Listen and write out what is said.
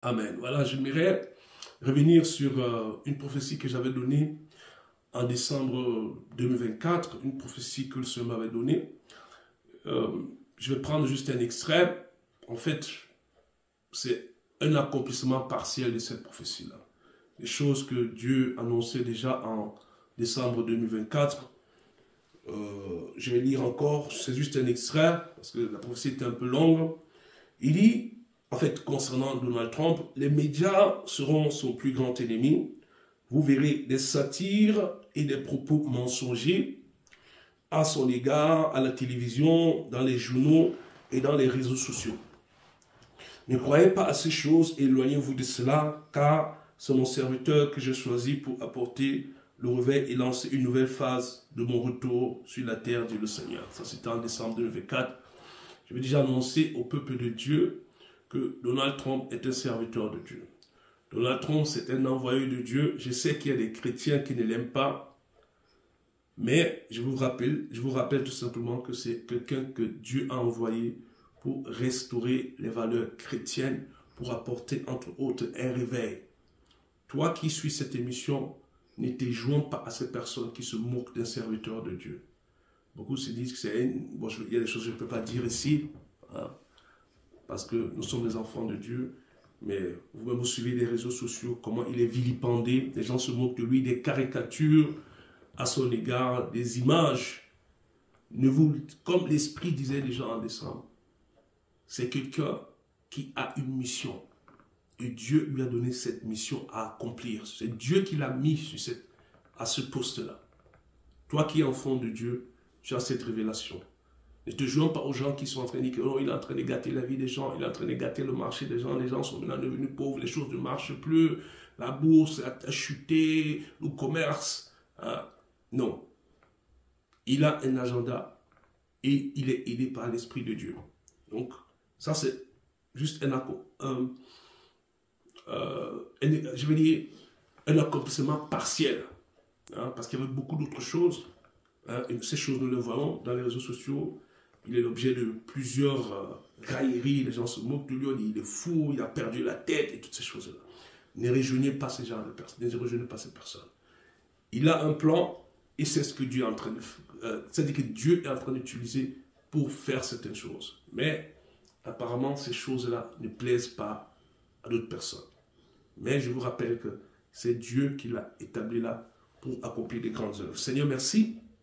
Amen. Voilà, j'aimerais revenir sur une prophétie que j'avais donnée en décembre 2024, une prophétie que le Seigneur m'avait donnée. Je vais prendre juste un extrait. En fait, c'est un accomplissement partiel de cette prophétie-là. Des choses que Dieu annonçait déjà en décembre 2024. Je vais lire encore, c'est juste un extrait, parce que la prophétie était un peu longue. Il dit, en fait, concernant Donald Trump, les médias seront son plus grand ennemi. Vous verrez des satires et des propos mensongers à son égard, à la télévision, dans les journaux et dans les réseaux sociaux. Ne croyez pas à ces choses, éloignez-vous de cela, car c'est mon serviteur que j'ai choisi pour apporter le réveil et lancer une nouvelle phase de mon retour sur la terre, dit le Seigneur. Ça, c'était en décembre 2024. Je vais déjà annoncer au peuple de Dieu que Donald Trump est un serviteur de Dieu. Donald Trump, c'est un envoyé de Dieu. Je sais qu'il y a des chrétiens qui ne l'aiment pas, mais je vous rappelle tout simplement que c'est quelqu'un que Dieu a envoyé pour restaurer les valeurs chrétiennes, pour apporter entre autres un réveil. Toi qui suis cette émission, ne te joins pas à ces personnes qui se moquent d'un serviteur de Dieu. Beaucoup se disent que c'est bon, il y a des choses que je ne peux pas dire ici, hein, parce que nous sommes des enfants de Dieu, mais vous-même vous suivez les réseaux sociaux, comment il est vilipendé, les gens se moquent de lui, des caricatures à son égard, des images. Comme l'Esprit disait déjà en décembre, c'est quelqu'un qui a une mission. Et Dieu lui a donné cette mission à accomplir. C'est Dieu qui l'a mis à ce poste-là. Toi qui es enfant de Dieu, tu as cette révélation. Ne te joins pas aux gens qui sont en train de dire que oh, il est en train de gâter la vie des gens, il est en train de gâter le marché des gens, les gens sont maintenant devenus pauvres, les choses ne marchent plus, la bourse a chuté, le commerce. Non. Il a un agenda et il est aidé par l'Esprit de Dieu. Donc, ça c'est juste je vais dire, un accomplissement partiel. Hein, parce qu'il y avait beaucoup d'autres choses. Hein, et ces choses, nous les voyons dans les réseaux sociaux. Il est l'objet de plusieurs railleries. Les gens se moquent de lui. Il est fou, il a perdu la tête et toutes ces choses-là. Ne rejoignez pas ces gens de personnes. Ne rejoignez pas ces personnes. Il a un plan et c'est ce que Dieu est en train de faire. C'est-à-dire que Dieu est en train d'utiliser pour faire certaines choses. Mais apparemment, ces choses-là ne plaisent pas à d'autres personnes. Mais je vous rappelle que c'est Dieu qui l'a établi là pour accomplir des grandes œuvres. Seigneur, merci